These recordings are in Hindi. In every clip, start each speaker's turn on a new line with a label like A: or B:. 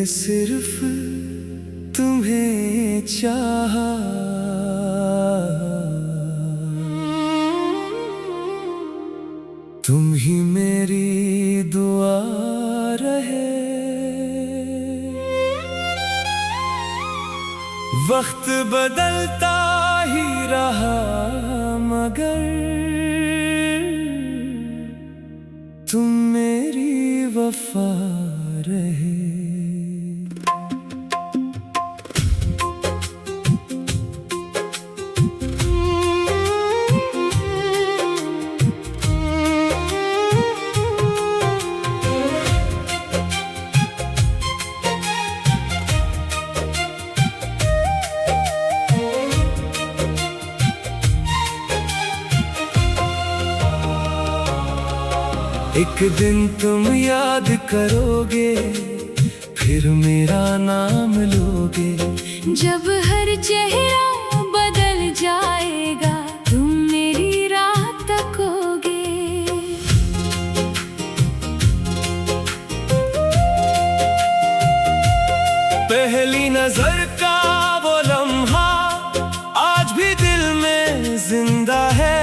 A: सिर्फ तुम्हें चाहा, तुम ही मेरी दुआ रहे। वक्त बदलता ही रहा मगर तुम मेरी वफा रहे। एक दिन तुम याद करोगे, फिर मेरा नाम लोगे।
B: जब हर चेहरा बदल जाएगा, तुम मेरी राह तकोगे।
A: पहली नजर का वो लम्हा आज भी दिल में जिंदा है।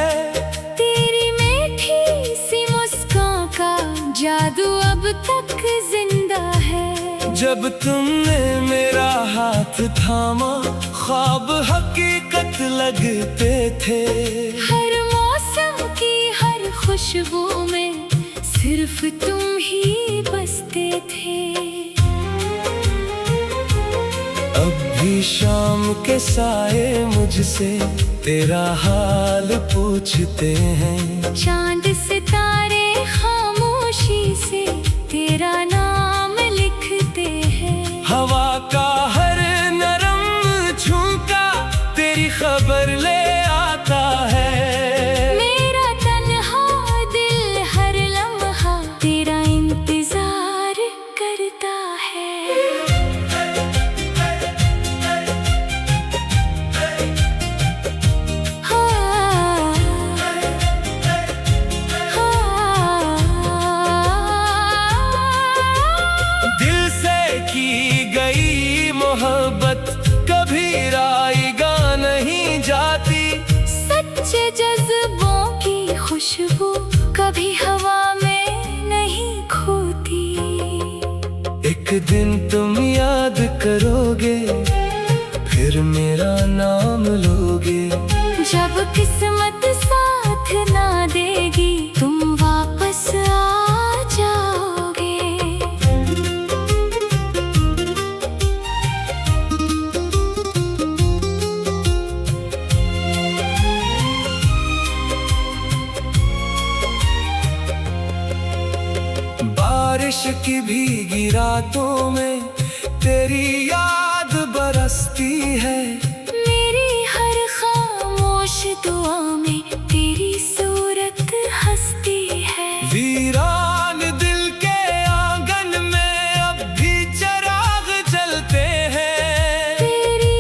B: जादू अब तक जिंदा है।
A: जब तुमने मेरा हाथ थामा, ख्वाब हकीकत लगते थे।
B: हर मौसम की हर खुशबू में सिर्फ तुम ही बसते थे।
A: अब भी शाम के साए मुझसे तेरा हाल पूछते हैं।
B: चांद सितारे खामोशी से तेरा नाम लिखते हैं।
A: हवा का हर नरम झोंका तेरी खबर ले आता है।
B: मेरा तन्हा दिल हर लम्हा तेरा इंतजार करता है।
A: मोहब्बत कभी रायगा नहीं जाती।
B: सच्चे जज्बों की खुशबू कभी हवा में नहीं खोती।
A: एक दिन तुम याद करोगे, फिर मेरा नाम लोगे।
B: जब किस्मत साथ ना देगी, तुम वापस आ जाओगे।
A: बारिश की भीगी रातों में तेरी याद बरसती है।
B: मेरी हर खामोश दुआ में तेरी सूरत हंसती है।
A: वीरान दिल के आंगन में अब भी चिराग जलते हैं।
B: तेरी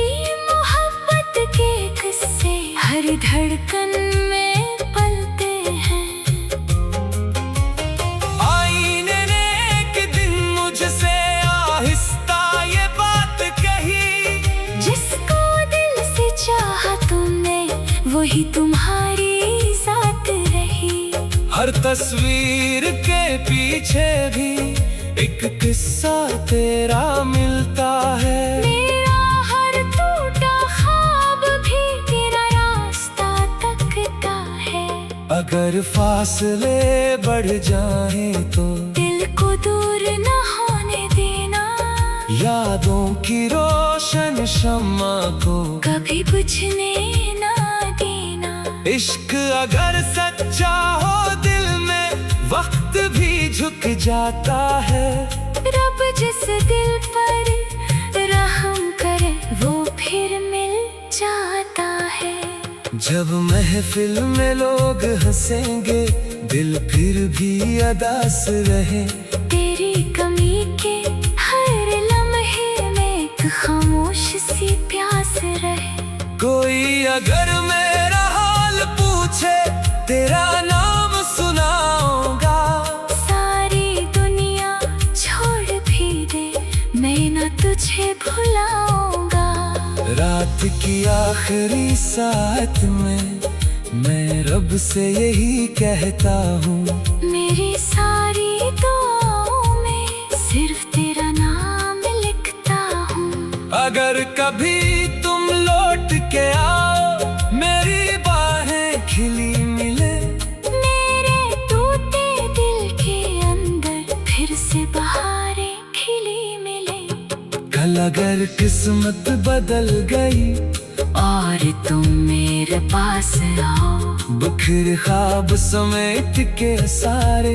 B: मोहब्बत के किस्से हर धड़कन में पलते हैं।
A: आईने ने एक दिन मुझसे आहिस्ता ये बात कही।
B: जिसको दिल से चाहा तुमने, वही तुम्हारी साथ रही।
A: हर तस्वीर के पीछे भी एक किस्सा तेरा मिलता है।
B: मेरा हर टूटा ख्वाब भी तेरा रास्ता तकता है।
A: अगर फासले बढ़ जाएं तो
B: दिल को दूर न होने देना।
A: यादों की रोशन शम्मा को
B: कभी बुझने ना देना।
A: इश्क अगर सच्चा हो दिल में, वक्त भी झुक जाता है।
B: रब जिस दिल पर रहम करे, वो फिर मिल जाता है।
A: जब महफिल में लोग हंसेंगे, दिल फिर भी अदास रहे।
B: तेरी कमी के हर लम्हे में एक खामोश सी प्यास रहे।
A: कोई अगर मेरा हाल पूछे, तेरा नाम सुनाऊंगा।
B: सारी दुनिया छोड़ भी दे, मैं
A: रात की आखिरी साथ में मैं रब से यही कहता हूँ,
B: मेरी सारी दुआओं में सिर्फ तेरा नाम लिखता हूँ।
A: अगर कभी तुम लौट के आओ, मेरी बाहें खिली मिले,
B: मेरे टूटे दिल के अंदर फिर से बहारें खिली मिले।
A: कल अगर किस्मत बदल गई
B: और तुम मेरे पास आओ,
A: बिखरे ख्वाब समेट के सारे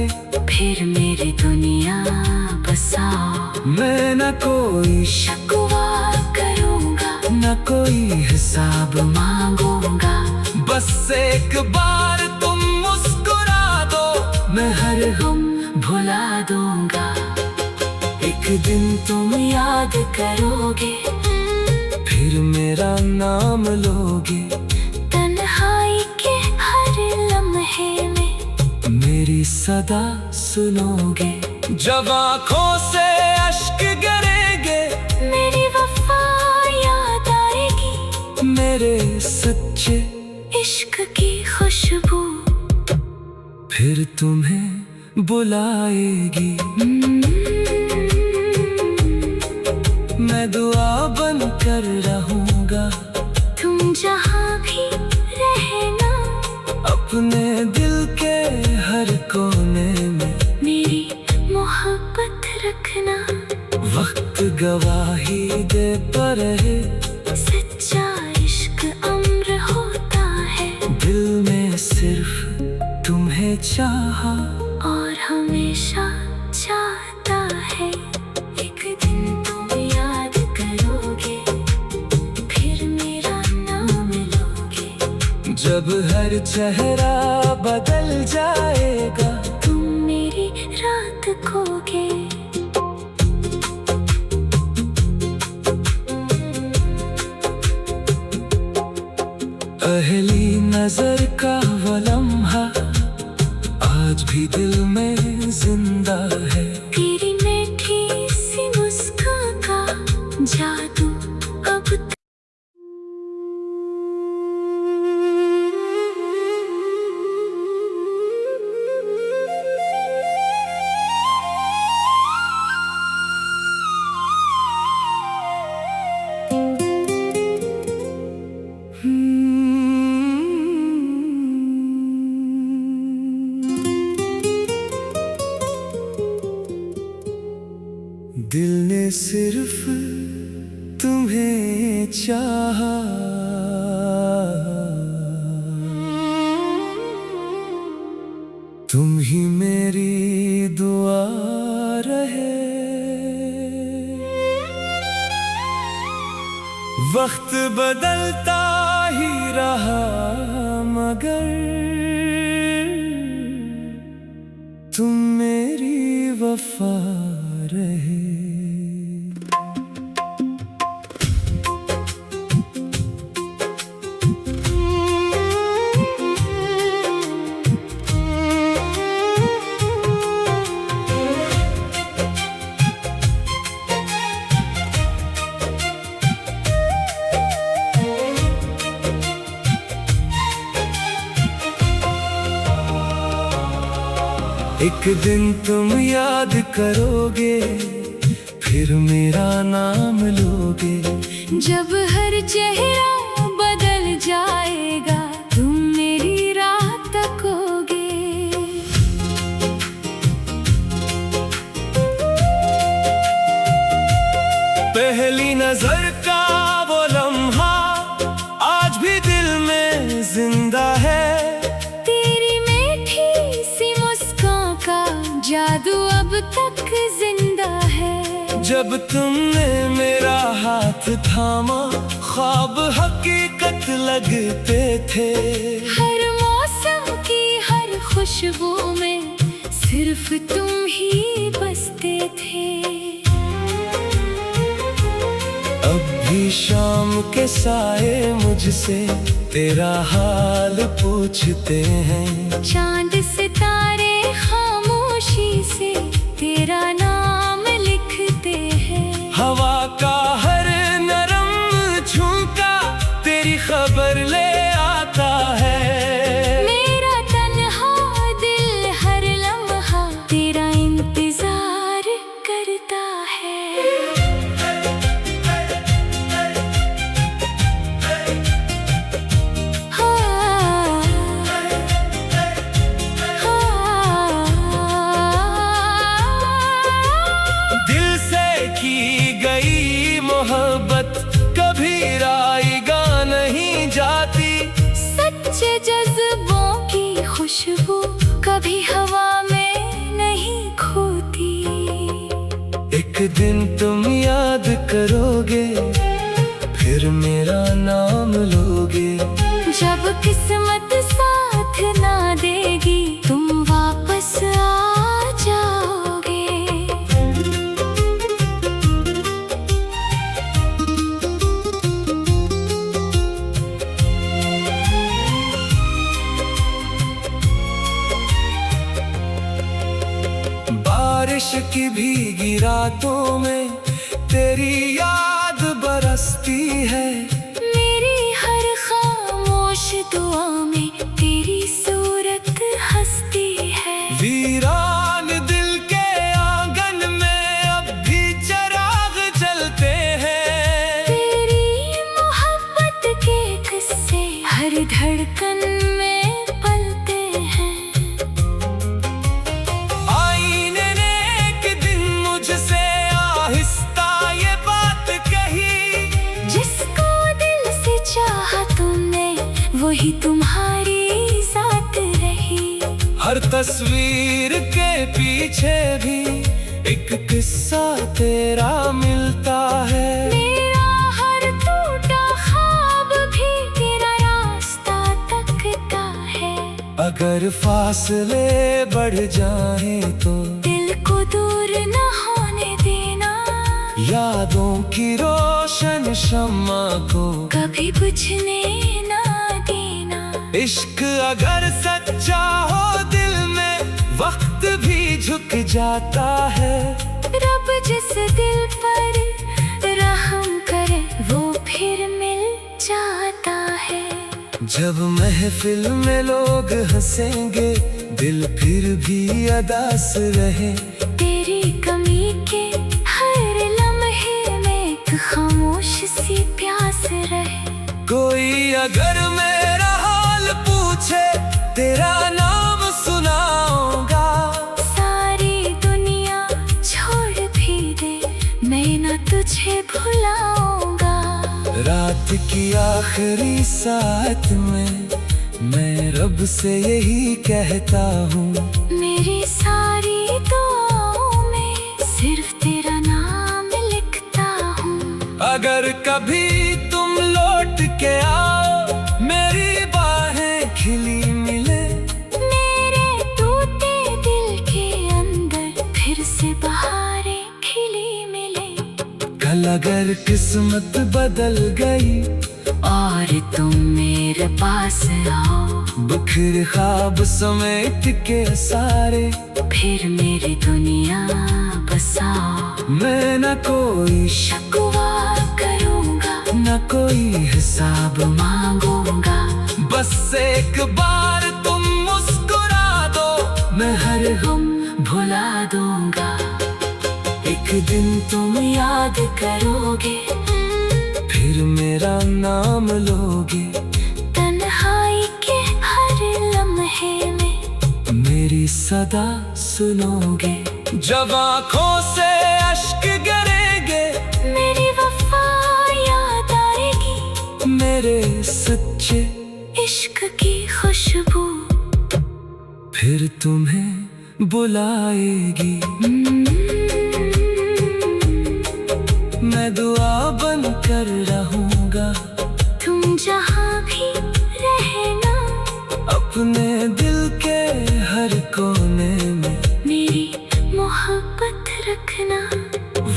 B: फिर मेरी दुनिया बसाओ।
A: मैं न कोई
B: शिकवा करूँगा,
A: न कोई हिसाब
B: मांगूंगा,
A: बस एक बार तुम मुस्कुरा दो, मैं हर
B: गम भुला दूंगा।
A: एक दिन तुम
B: याद करोगे,
A: फिर मेरा नाम लोगे,
B: तन्हाई के हर लम्हे में
A: मेरी सदा सुनोगे। जब आँखों से अश्क गिरेंगे,
B: मेरी वफा याद आएगी,
A: मेरे सच्चे
B: इश्क की खुशबू
A: फिर तुम्हें बुलाएगी। मैं दुआ बन कर रहूंगा,
B: तुम जहाँ भी रहना,
A: अपने दिल के हर कोने में
B: मेरी मोहब्बत रखना।
A: वक्त गवाही दे पर रहे,
B: सच्चा इश्क अम्र होता है,
A: दिल में सिर्फ तुम्हें चाहा
B: और हमेशा चाहता है। एक दिन तुम याद करोगे, फिर मेरा नाम लोगे,
A: जब हर चेहरा बदल जाएगा,
B: तुम मेरी रात खोगे।
A: पहली नजर का वो लम्हा आज भी दिल में जिंदा है,
B: तेरी मीठी सी मुस्कान का जादू अब तक।
A: दिल ने सिर्फ तुम्हें चाहा, तुम ही मेरी दुआ रहे। वक्त बदलता ही रहा मगर तुम मेरी वफा रहे। एक दिन तुम याद करोगे, फिर मेरा नाम लोगे,
B: जब हर चेहरा बदल जाएगा, तुम मेरी राह तकोगे।
A: पहली नजर का वो लम्हा आज भी दिल में जिंदा है,
B: तेरी मीठी सी मुस्कान का जादू अब तक जिंदा है।
A: जब तुमने मेरा हाथ थामा, ख्वाब हकीकत लगते थे।
B: हर मौसम की हर खुशबू में सिर्फ तुम ही बसते थे।
A: अब भी शाम के साए मुझसे तेरा हाल पूछते हैं,
B: चांद सितारे खामोशी से तेरा नाम लिखते हैं।
A: हवा का हर नरम झोंका खबर ले आता है।
B: मेरा तन्हा दिल हर लम्हा तेरा इंतजार करता है।
A: दिल से की गई मोहब्बत कभी रायगा नहीं जाती।
B: सच्चे जज्बों की खुशबू कभी हवा में नहीं खोती।
A: एक दिन तुम याद करोगे, फिर मेरा नाम लोगे।
B: जब किस्मत साथ ना देगी तुम वापस आ जाओगे।
A: बारिश की भीगी रातों में तेरी याद बरसती है।
B: मेरी हर खामोश दुआ में तेरी सूरत हंसती है।
A: वीरान दिल के आंगन में अब भी चिराग जलते हैं।
B: तेरी मोहब्बत के किस्से हर धड़कन में पलते हैं।
A: आईने ने एक दिन मुझसे आहिस्ता ये बात कही।
B: जिसको दिल से चाहा तुमने वही तुम्हारी जात रही।
A: हर तस्वीर के पीछे भी एक किस्सा तेरा मिलता है।
B: मेरा हर टूटा ख्वाब भी तेरा रास्ता तकता है।
A: अगर फासले बढ़ जाए तो
B: दिल को दूर न होने देना।
A: यादों की रोशन शम्मा को
B: कभी बुझने ना देना।
A: इश्क अगर सच्चा हो दिल में वक्त भी झुक जाता है।
B: रब जिस दिल पर रहम करे वो फिर मिल जाता है।
A: जब महफिल में लोग हंसेंगे दिल फिर भी अदास रहे।
B: तेरी कमी के हर लम्हे में एक खामोश सी प्यास रहे।
A: कोई अगर मेरा हाल पूछे तेरा नाम सुनाऊंगा।
B: सारी दुनिया छोड़ भी दे मैं न तुझे भुलाऊंगा।
A: रात की आखिरी साथ में मैं रब से यही कहता हूँ।
B: मेरी सारी दुआओं में सिर्फ तेरा नाम लिखता हूँ।
A: अगर कभी तुम लौट के आओ मेरी बाहें खिली मिले।
B: मेरे टूटे दिल के अंदर फिर से बहारें खिली मिले।
A: कल अगर किस्मत बदल गई
B: और तुम मेरे पास आओ।
A: बिखर ख्वाब समेट के सारे
B: फिर मेरी दुनिया बसाओ।
A: मैं न कोई
B: शिकवा करूँगा
A: न कोई हिसाब
B: मांगूंगा।
A: बस एक बार तुम मुस्कुरा दो मैं हर
B: गम भुला दूंगा।
A: एक दिन तुम
B: याद करोगे
A: फिर मेरा नाम लोगे।
B: तन्हाई के हर लम्हे में
A: मेरी सदा सुनोगे। जब आँखों से अश्क गिरेंगे
B: मेरी वफा याद आएगी।
A: मेरे सच्चे
B: इश्क की खुशबू
A: फिर तुम्हें बुलाएगी। मैं दुआ बन कर रहूंगा
B: तुम जहाँ भी रहना।
A: अपने दिल के हर कोने में
B: मेरी मोहब्बत रखना।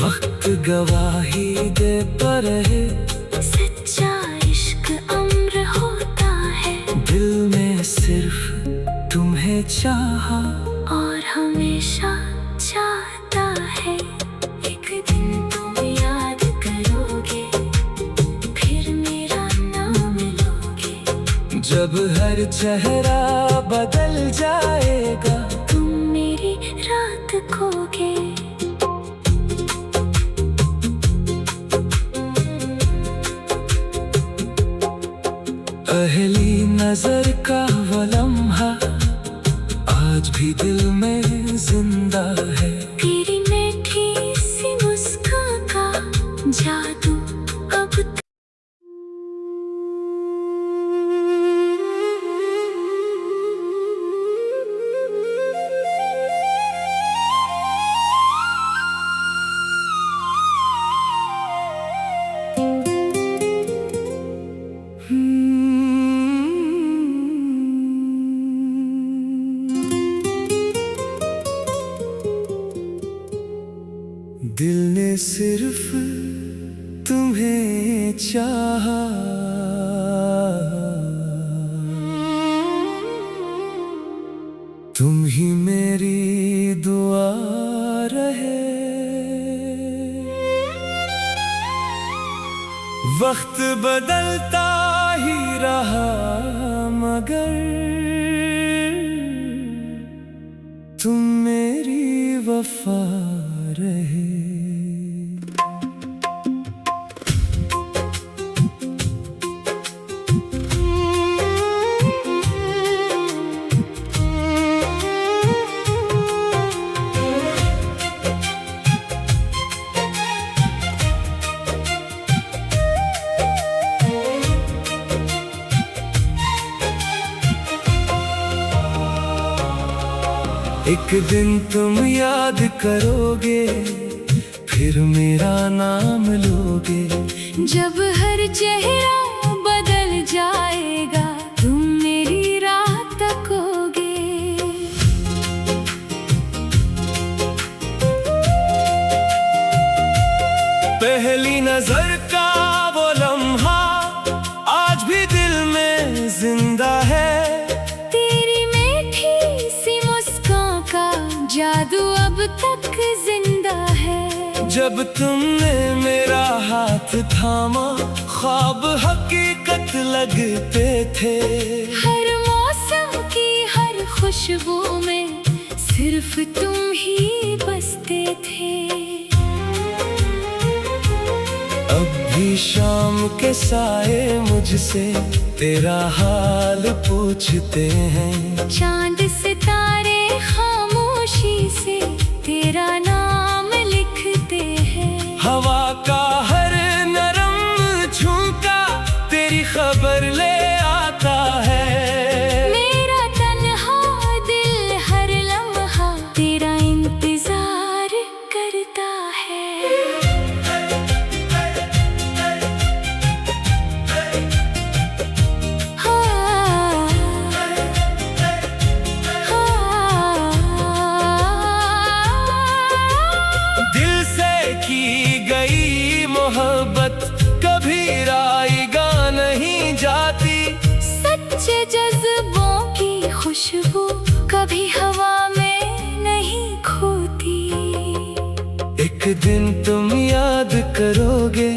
A: वक्त गवाही देता रहे।
B: सच्चा इश्क अम्र होता है।
A: दिल में सिर्फ तुम्हें चाहा
B: और हमेशा चाहता है। एक दिन तुम याद करोगे फिर मेरा नाम लोगे।
A: जब हर चेहरा बदल जाएगा,
B: तुम मेरी रात खोगे।
A: पहली नजर का वो लम्हा आज भी दिल में जिंदा है।
B: तेरी मीठी सी मुस्कान का जादू अब
A: दिल ने सिर्फ तुम्हें चाहा, तुम ही मेरी दुआ रहे। वक्त बदलता ही रहा मगर तुम मेरी वफा रहे। एक दिन तुम याद करोगे, फिर मेरा नाम लोगे।
B: जब हर चेहरा बदल जाएगा, तुम मेरी राह तकोगे।
A: पहली नजर का वो लम्हा आज भी दिल में जिंदा है।
B: जादू अब तक जिंदा है।
A: जब तुमने मेरा हाथ थामा, ख्वाब हकीकत लगते थे।
B: हर मौसम की हर खुशबू में सिर्फ तुम ही बसते थे।
A: अब भी शाम के साए मुझसे तेरा हाल पूछते हैं।
B: चांद सितारे खामोशी से तेरा नाम लिखते हैं।
A: हवा का हर नरम झोंका तेरी खबर ले आता है।
B: मेरा तन्हा दिल हर लम्हा तेरा इंतजार करता है।
A: मोहब्बत कभी रायगा नहीं जाती।
B: सच्चे जज्बों की खुशबू कभी हवा में नहीं खोती।
A: एक दिन तुम याद करोगे,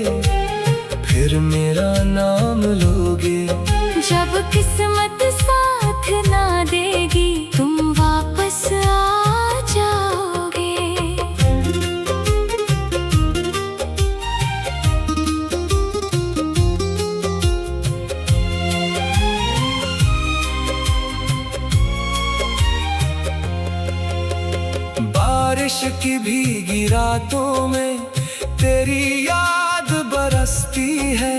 A: फिर मेरा नाम लोगे।
B: जब किस्मत साथ ना देगी, तुम वापस आ जाओगे।
A: बारिश की भीगी रातों में तेरी याद बरसती है।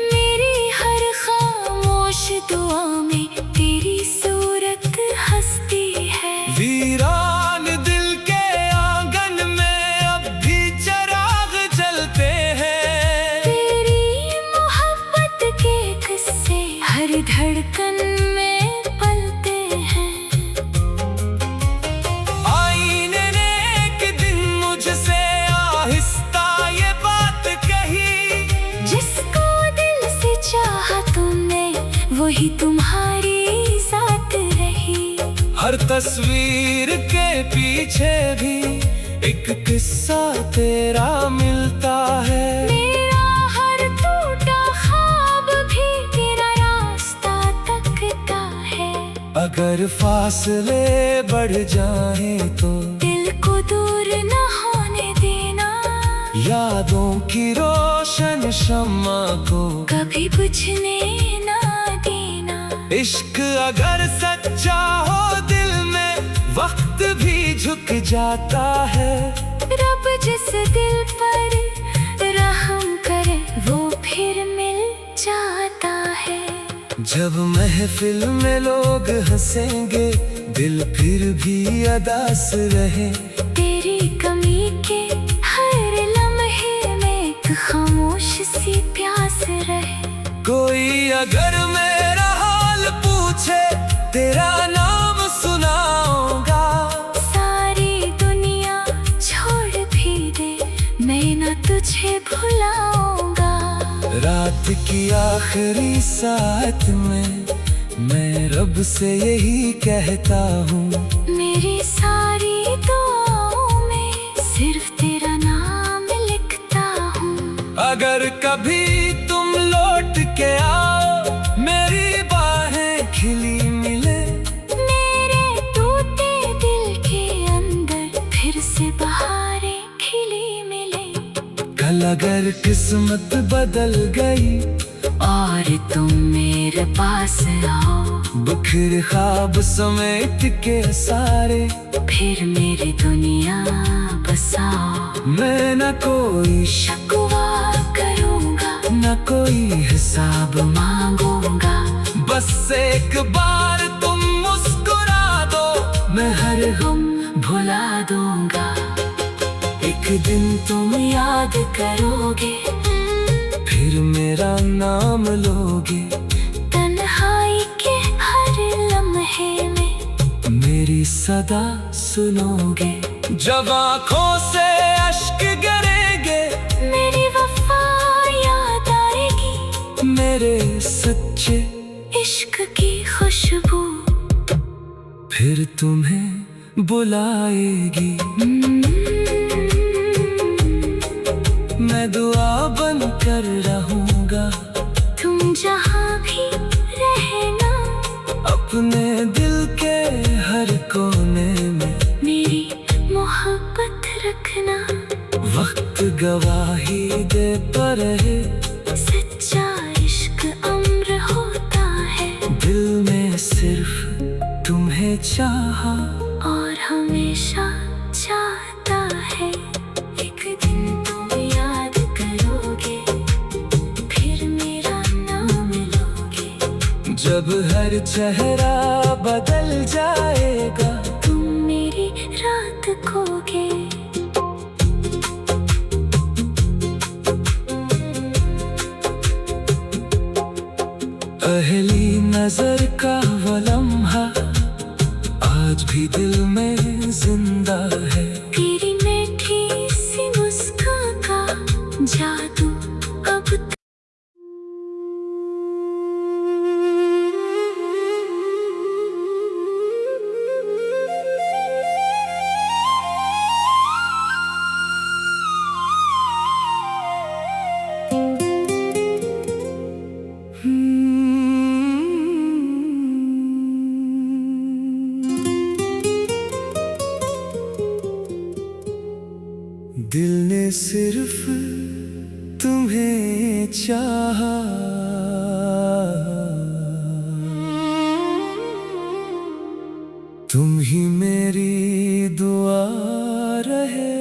B: मेरी हर खामोश दुआ में तेरी सूरत हंसती है।
A: वीरान दिल के आंगन में अब भी चिराग जलते हैं।
B: तेरी मोहब्बत के किस्से हर धड़कन में पलते हैं।
A: आईने ने एक दिन मुझसे आहिस्ता ये बात कही।
B: जिसको दिल से चाहा तुमने, वही तुम्हारी साथ रही।
A: हर तस्वीर के पीछे भी एक किस्सा तेरा मिलता है।
B: मेरा हर टूटा ख्वाब भी तेरा रास्ता तक
A: अगर फासले बढ़ जाएं तो
B: दिल को दूर न होने देना,
A: यादों की रोशन शम्मा को
B: कभी बुझने ना देना।
A: इश्क अगर सच्चा हो दिल में वक्त भी झुक जाता है।
B: रब जिस दिल पर रहम करे वो फिर मिल जाता है।
A: जब महफिल में लोग हंसेंगे दिल फिर भी अदास रहे।
B: तेरी कमी के हर लम्हे में एक खामोश सी प्यास रहे।
A: कोई अगर मेरा हाल पूछे तेरा नाम सुनाऊंगा।
B: सारी दुनिया छोड़ भी दे मैं न तुझे भुलाऊंगा।
A: रात की आखिरी साथ में मैं रब से यही कहता हूँ,
B: मेरी सारी दुआओं में सिर्फ तेरा नाम लिखता हूँ।
A: अगर कभी तुम लौट के आओ मेरी बाहें खिली मिले।
B: मेरे टूटे दिल के अंदर फिर से बहारें खिली मिले।
A: कल अगर किस्मत बदल गई
B: और तुम मेरे पास आओ,
A: बिखर ख्वाब समेट के सारे
B: फिर मेरी दुनिया बसाओ।
A: मैं न कोई
B: शिकवा करूँगा
A: न कोई हिसाब
B: मांगूंगा।
A: बस एक बार तुम मुस्कुरा दो मैं हर
B: गम भुला दूंगा।
A: एक दिन तुम
B: याद करोगे
A: फिर मेरा नाम लोगे।
B: तन्हाई के हर लम्हे में
A: मेरी सदा सुनोगे। जब आँखों से अश्क गिरेंगे
B: मेरी वफा याद आएगी।
A: मेरे सच्चे
B: इश्क की खुशबू
A: फिर तुम्हें बुलाएगी। मैं दुआ बन कर रहूंगा
B: तुम जहाँ भी रहना।
A: अपने दिल के हर कोने में
B: मेरी मोहब्बत रखना।
A: वक्त गवाही देता रहे।
B: सच्चा इश्क अम्र होता है।
A: दिल में सिर्फ तुम्हें चाहा
B: और हमेशा चाहता है। एक दिन तुम याद करोगे फिर मेरा नाम लोगे।
A: जब हर चेहरा बदल जाएगा
B: तुम मेरी रात खोगे।
A: पहली नजर का वो लम्हा आज भी दिल में जिंदा है।
B: तेरी मीठी सी मुस्कान का जादू अब
A: दिल ने सिर्फ तुम्हें चाहा। तुम ही मेरी दुआ रहे।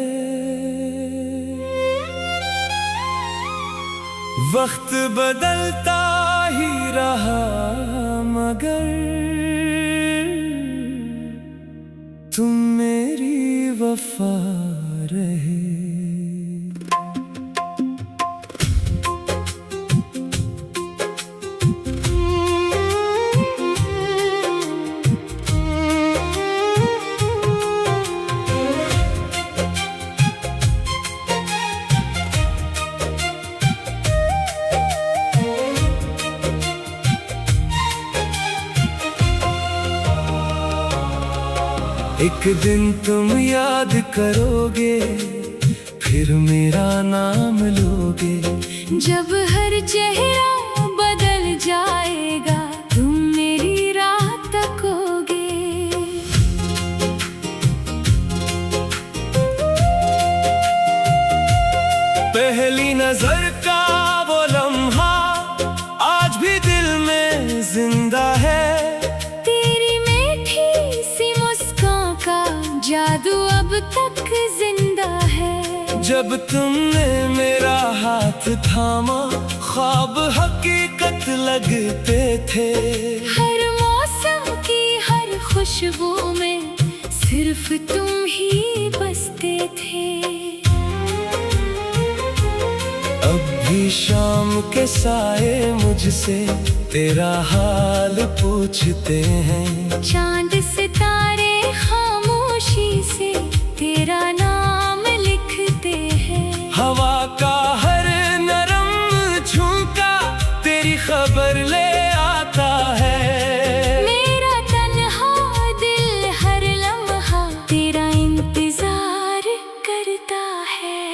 A: वक्त बदलता ही रहा मगर तुम मेरी वफा रहे। एक दिन तुम याद करोगे फिर मेरा नाम लोगे।
B: जब हर चेहरा बदल जाएगा तुम मेरी राह तकोगे। तक जिंदा है।
A: जब तुमने मेरा हाथ थामा, ख्वाब हकीकत लगते थे।
B: हर मौसम की हर खुशबू में सिर्फ तुम ही बसते थे।
A: अब भी शाम के साए मुझसे तेरा हाल पूछते हैं।
B: चांद सितारे खामोशी से तेरा नाम लिखते हैं।
A: हवा का हर नरम झोंका तेरी खबर ले आता है।
B: मेरा तन्हा दिल हर लम्हा तेरा इंतजार करता है।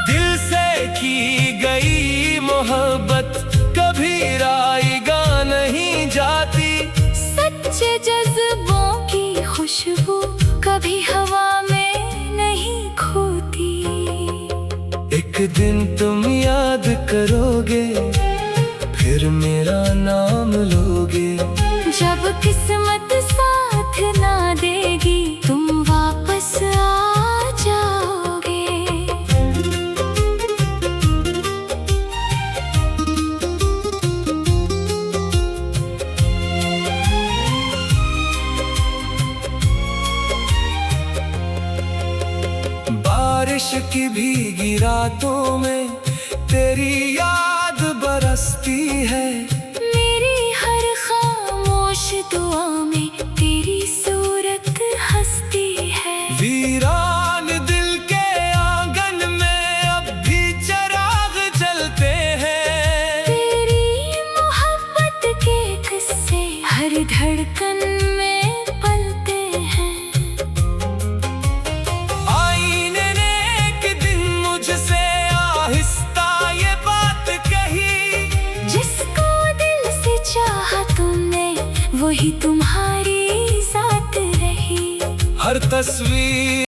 A: दिल से की गई मोहब्बत कभी रायगा नहीं जाती।
B: सच्चे जज्बों की खुशबू कभी हवा में नहीं खोती।
A: एक दिन तुम याद करोगे, फिर मेरा नाम लोगे।
B: जब किस्मत साथ ना देगी तुम वापस आ जाओगे।
A: बारिश की भीगी रातों में तेरी याद बरसती है।
B: मेरी हर खामोश दुआ में तेरी सूरत हंसती है।
A: वीरान दिल के आंगन में अब भी चिराग जलते हैं।
B: तेरी मोहब्बत के किस्से हर धड़कन में पलते हैं।
A: आईने ने एक दिन मुझसे आहिस्ता ये बात कही।
B: जिसको दिल से चाहा तुमने वही तुम्हारी साथ रही।
A: हर तस्वीर